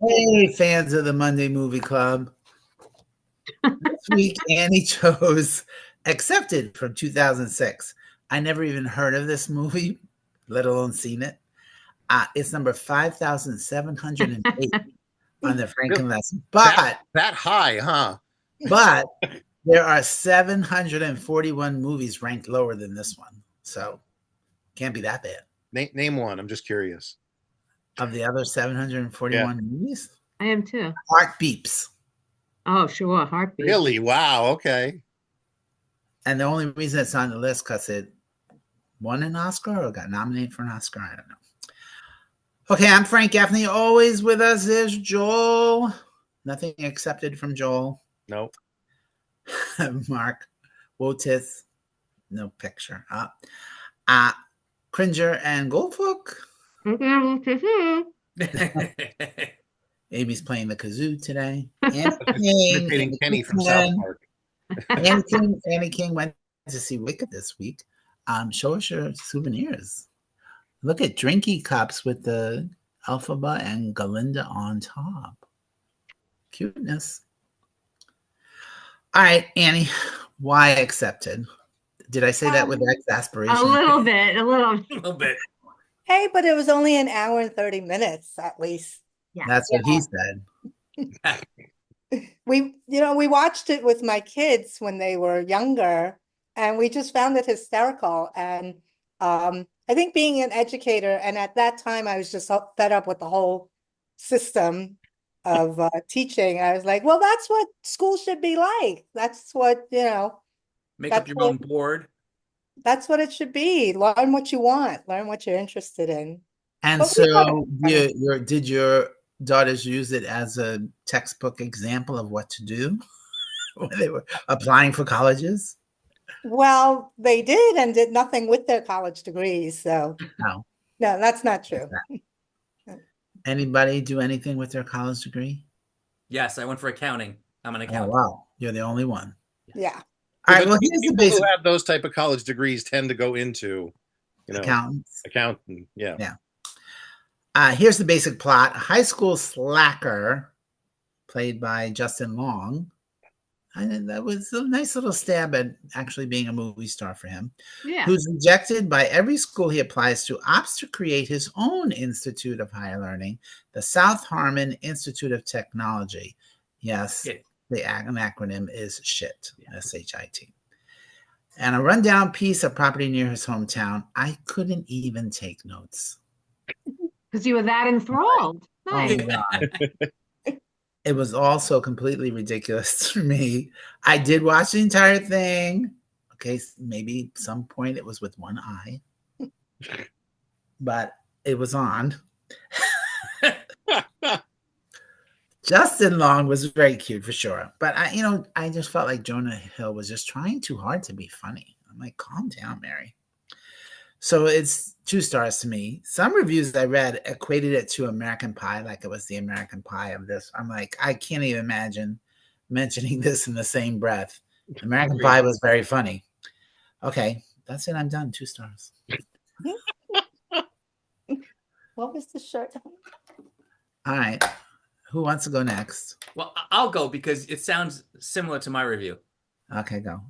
Hey, fans of the Monday Movie Club. This week, Annie chose Accepted from 2006. I never even heard of this movie, let alone seen it. It's number 5,708 on the Really? Franken lesson. That high, huh? But there are 741 movies ranked lower than this one. So can't be that bad. Name one. I'm just curious. Of the other Yeah. 741 movies, I am too. Heart Beeps. Oh, sure. Heartbeat. Really? Wow. Okay. And the only reason it's on the list because it won an Oscar or got nominated for an Oscar. I don't know. Okay, I'm Frank Gaffney. Always with us is Joel. Nothing accepted from Joel. No. Mark Wotis. No picture. Cringer and Goldfook. Amy's playing the kazoo today. Imitating Kenny from South Park. Annie King went to see Wicked this week. Show us your souvenirs. Look at drinky cups with the Elphaba and Galinda on top. Cuteness. All right, Annie, why accepted? Did I say that with exasperation? A little bit. A little bit. Hey, but it was only an hour and 30 minutes at least. Yeah. That's what he said. We watched it with my kids when they were younger, and we just found it hysterical. And I think being an educator, and at that time I was just fed up with the whole system of teaching. I was like, well, that's what school should be like. That's what, Make up your own board. That's what it should be. Learn what you want. Learn what you're interested in. And But so did your daughters use it as a textbook example of what to do when they were applying for colleges? Well, they did and did nothing with their college degrees. So No, that's not true. Anybody do anything with their college degree? Yes, I went for accounting. I'm an Oh, accountant. wow. You're the only one. Yeah. All right, well, here's the People basic. who have those type of college degrees tend to go into, Accountants. accounting. Yeah. Here's the basic plot. A high school slacker, played by Justin Long. And that was a nice little stab at actually being a movie star for him. Yeah. Who's rejected by every school he applies to, opts to create his own Institute of Higher Learning, the South Harmon Institute of Technology. Yes, the acronym is SHIT, S-H-I-T. And a rundown piece of property near his hometown. I couldn't even take notes. Because you were that enthralled. Nice. Oh, God. It was also completely ridiculous to me. I did watch the entire thing. Okay, maybe some point it was with one eye, but it was on. Justin Long was very cute for sure, but I just felt like Jonah Hill was just trying too hard to be funny. I'm like, calm down, Mary. So it's 2 stars to me. Some reviews I read equated it to American Pie, like it was the American Pie of this. I'm like, I can't even imagine mentioning this in the same breath. American Pie was very funny. Okay, that's it. I'm done. 2 stars. What was the shirt? All right. Who wants to go next? Well, I'll go because it sounds similar to my review. Okay, go.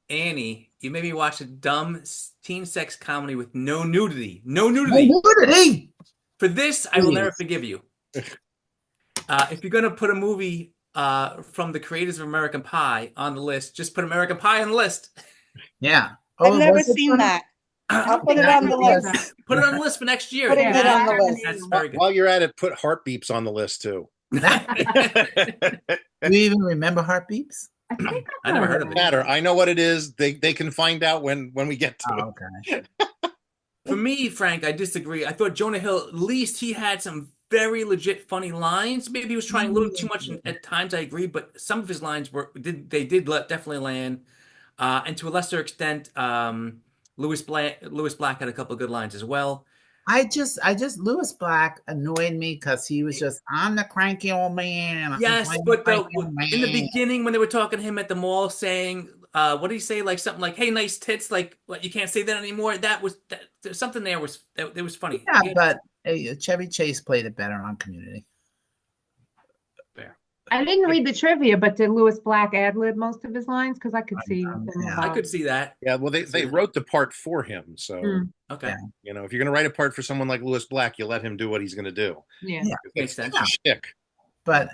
Annie, you made me watch a dumb teen sex comedy with no nudity. No nudity. No nudity! For this, I will never forgive you. If you're going to put a movie from the creators of American Pie on the list, just put American Pie on the list. Yeah. I've never seen that. I'll put it on the list. Put it on the list for next year. Putting it on the list. That's very good. While you're at it, put Heart Beeps on the list too. Do you even remember Heart Beeps? I never heard of it. Matter. I know what it is. They can find out when we get to it. Okay. For me, Frank, I disagree. I thought Jonah Hill, at least he had some very legit funny lines. Maybe he was trying a little too much at times. I agree, but some of his lines definitely land. And to a lesser extent, Lewis Black had a couple of good lines as well. I just Lewis Black annoyed me because he was just, I'm the cranky old man. Yes, but in the beginning when they were talking to him at the mall saying, what did he say? Like something like, hey, nice tits. Like, what, you can't say that anymore. There's something there was funny. Yeah, but Chevy Chase played it better on Community. I didn't read the trivia, but did Lewis Black ad-lib most of his lines? Because I could see them yeah. I could see that. Yeah, well, they wrote the part for him, so Mm. Okay. Yeah. you know, if you're going to write a part for someone like Lewis Black, you let him do what he's going to do. Yeah. Yeah. Makes sense. It's shtick. But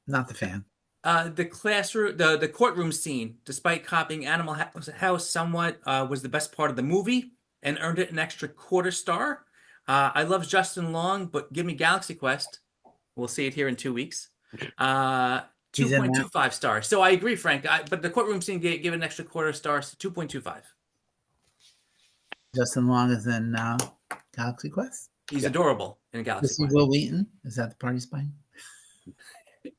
not the fan. The classroom, the courtroom scene, despite copying Animal House somewhat, was the best part of the movie and earned it an extra quarter star. I love Justin Long, but give me Galaxy Quest. We'll see it here in 2 weeks. He's in that. 2.25 stars. So I agree, Frank. But the courtroom scene give it an extra quarter star, so 2.25. Justin Long is in Galaxy Quest. He's adorable in Galaxy Is he Quest. Will Wheaton? Is that the part he's playing?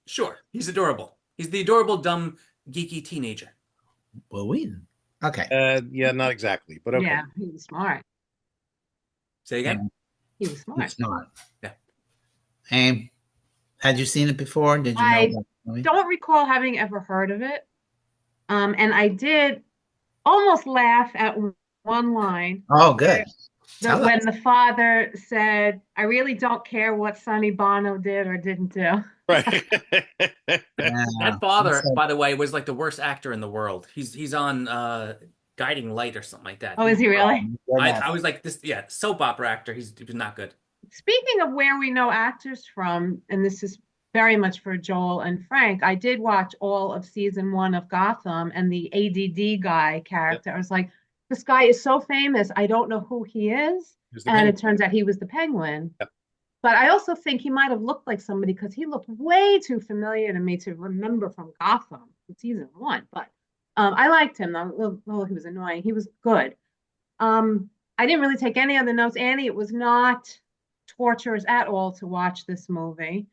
Sure, he's adorable. He's the adorable, dumb, geeky teenager. Will Wheaton. Okay. Yeah, not exactly, but okay. Yeah, he was smart. Say again? He was smart. It's not. Yeah. And had you seen it before? Did you know I about the movie? Don't recall having ever heard of it. And I did almost laugh at one line Oh, good. Tell when us. the father said, "I really don't care what Sonny Bono did or didn't do." Right. Yeah. That father, So- by the way, was like the worst actor in the world. He's on Guiding Light or something like that. Oh, is he really? I was like this, yeah, soap opera actor. He was not good. Speaking of where we know actors from, and this is very much for Joel and Frank, I did watch all of season 1 of Gotham, and the ADD guy character. I was like, this guy is so famous. I don't know who he is. Who's the And Penguin? it turns out he was the Penguin. Yep. But I also think he might have looked like somebody because he looked way too familiar to me to remember from Gotham in season 1. But I liked him, though he was annoying. He was good. I didn't really take any other notes. Annie, it was not torturous at all to watch this movie.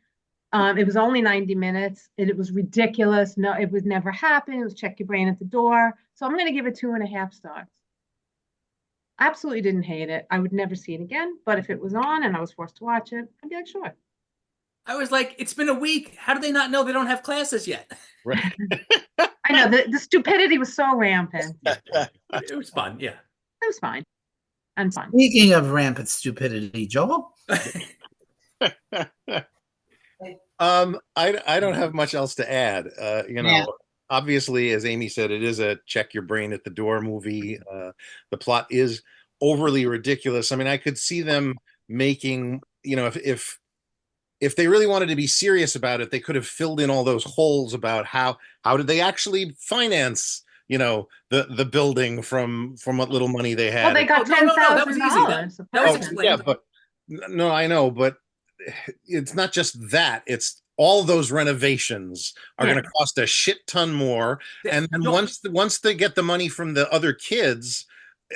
It was only 90 minutes. It was ridiculous. No, it would never happen. It was check your brain at the door. So I'm going to give it 2.5 stars. Absolutely didn't hate it. I would never see it again. But if it was on and I was forced to watch it, I'd be like, sure. I was like, it's been a week. How do they not know they don't have classes yet? Right. I know the stupidity was so rampant. It was fun, yeah. It was fine and fun. Speaking of rampant stupidity, Joel. I don't have much else to add. You know, Yeah. obviously, as Amy said, it is a check your brain at the door movie. The plot is overly ridiculous. I mean, I could see them making, you know, if they really wanted to be serious about it, they could have filled in all those holes about how did they actually finance, you know, the building from what little money they had. Well, they got Oh, no, that was easy. $10,000. That was Oh, explained. yeah, but no, I know, but it's not just that. It's all those renovations are Yeah. going to cost a shit ton more. And then No, once they get the money from the other kids,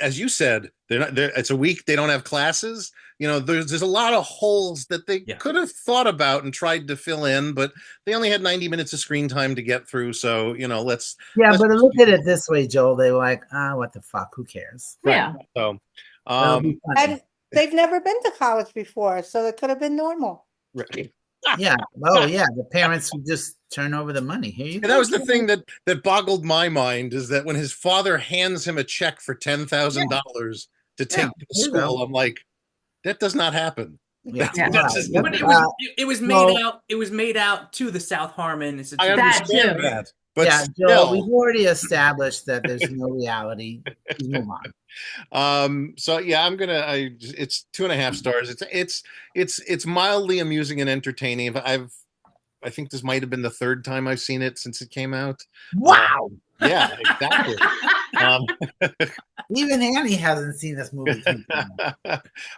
as you said, it's a week. They don't have classes. You know, there's a lot of holes that they Yeah. could have thought about and tried to fill in, but they only had 90 minutes of screen time to get through. So, you know, Yeah, Let's- but look at it this way, Joel. They were like, what the fuck? Who cares? Yeah. so, That'll be funny. And they've never been to college before, so it could have been normal. right. Yeah. Oh, yeah. The parents would just turn over the money. Here you And go. that was the thing that boggled my mind, is that when his father hands him a check for $10,000 to take Yeah, to there you go. school, I'm like, that does not happen. Yeah. Yeah. That's just- Yep. But it was made well- out. It was made out to the South Harmon I Institute. That understand too. that, but yeah, Joel, still, we've already established that there's no reality. Please move on. so yeah, it's 2.5 stars. It's mildly amusing and entertaining. I think this might have been the 3rd time I've seen it since it came out. Wow. Yeah, exactly. Even Annie hasn't seen this movie.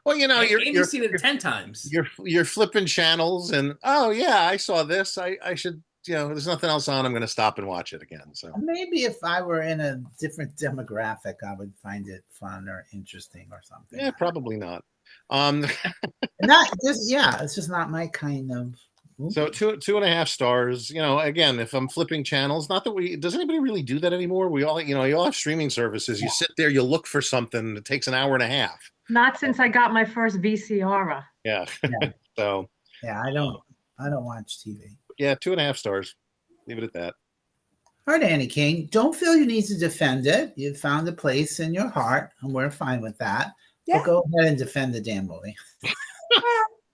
Well, you know, Andy's seen it 10 times. you're flipping channels and, oh yeah, I saw this. I should, you know, there's nothing else on. I'm going to stop and watch it again. So Maybe if I were in a different demographic, I would find it fun or interesting or something. yeah, probably not. Not just it's just not my kind of movie. So 2.5 stars. You know, again, if I'm flipping channels, not that does anybody really do that anymore? We all, you know, you all have streaming services. You sit there, you look for something. It takes an hour and a half. Not since I got my first VCR. Yeah. Yeah. So Yeah, I don't watch TV. yeah, 2.5 stars. Leave it at that. All right, Annie King, don't feel you need to defend it. You found a place in your heart, and we're fine with that. Yeah. But go ahead and defend the damn movie.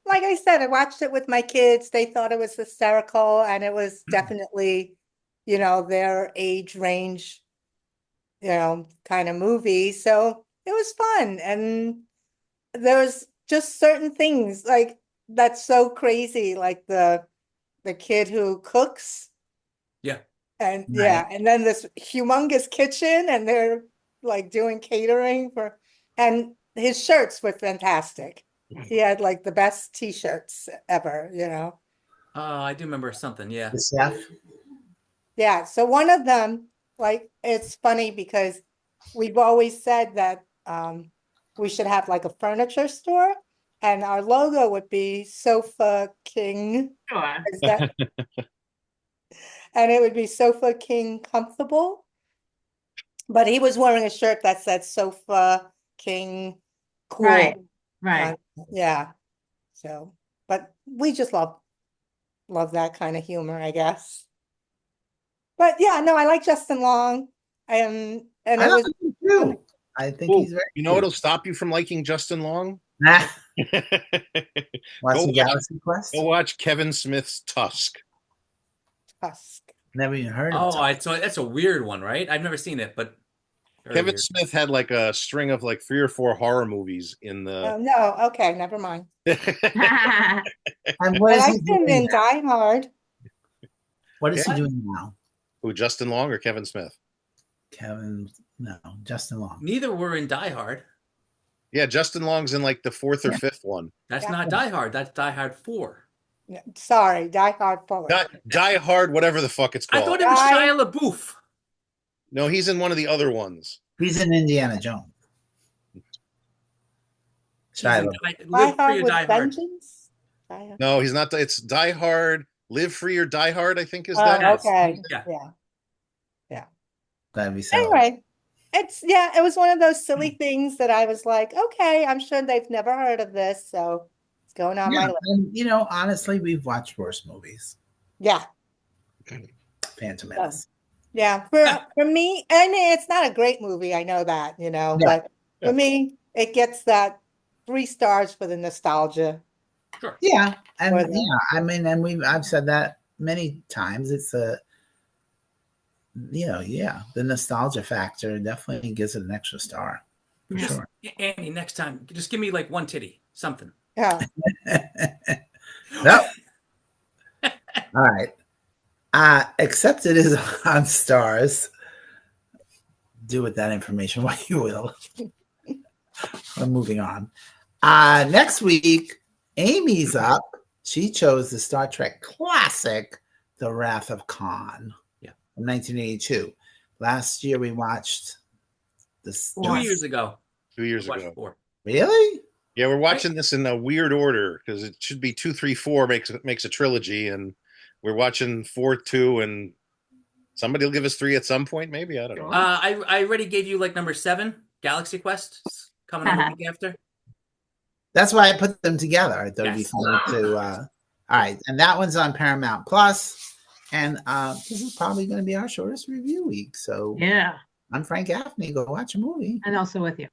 like I said, I watched it with my kids. They thought it was hysterical, and it was definitely, their age range, kind of movie. So it was fun. And there's just certain things like that's so crazy, like the kid who cooks. Yeah. And Right. yeah, and then this humongous kitchen, and they're like doing catering and his shirts were fantastic. He had like the best t-shirts ever, I do remember something. Yeah. The chef. Yeah, so one of them, like, it's funny because we've always said that we should have like a furniture store, and our logo would be Sofa King. Sure. Is that- and it would be Sofa King Comfortable. But he was wearing a shirt that said Sofa King Cool. Right. Yeah. So, but we just love that kind of humor, I guess. But yeah, no, I like Justin Long. And I it like was him too. I think Ooh, he's very you know what'll stop you from liking Justin Long? Nah, Go watching watch- Galaxy Quest. Go watch Kevin Smith's Tusk. Tusk. Never even heard of Oh, it. so that's a weird one, right? I've never seen it, but very Kevin weird. Smith had like a string of like 3 or 4 horror movies in the. Oh, no, okay, never mind. And what I is he liked him doing in now? Die Hard. What is he Yeah. doing now? Who, Justin Long or Kevin Smith? Justin Long. Neither were in Die Hard. Yeah, Justin Long's in like the 4th or Yeah. 5th one. That's Yeah. not Die Hard. That's Die Hard 4. No, sorry, Die Hard 4. Die Hard, whatever the fuck it's I called. thought it was Die- Shia LaBeouf. No, he's in one of the other ones. He's in Indiana Jones. He's Shia in LaBeouf. Die, Die Live Free Hard or with Die Hard. Vengeance? Die Hard. No, he's not. It's Die Hard, Live Free or Die Hard, I think is Oh, that. Yes. okay, Yeah. yeah. Glad we saw. Anyway, it was one of those silly things that I was like, okay, I'm sure they've never heard of this, so it's going on my Yeah, list. and honestly, we've watched worse movies. Yeah, Phantom Menace. yeah. For me, I mean, it's not a great movie, I know that, but Yeah. for me, it gets that 3 stars for the nostalgia. Sure. Yeah, and Or the- I mean, and I've said that many times. It's the nostalgia factor definitely gives it an extra star for Yeah. sure. Andy, next time, just give me like one titty, something. Yeah. Nope. All right. Except it is on stars. Do with that information what you will. We're moving on. Next week, Amy's up. She chose the Star Trek classic, The Wrath of Khan. Yeah. From 1982. Last year we watched this. 2 years ago. 2 years Watched ago. 4. Really? Yeah, we're watching this in a weird order because it should be 2, 3, 4 makes a trilogy, and we're watching 4, 2, and somebody will give us 3 at some point. Maybe, I don't know. I already gave you like number 7, Galaxy Quest, coming up a week after. That's why I put them together. I thought it'd be Yes. fun to. All right, and that one's on Paramount Plus, and this is probably going to be our shortest review week. So Yeah. I'm Frank Gaffney. Go watch a movie. And also with you.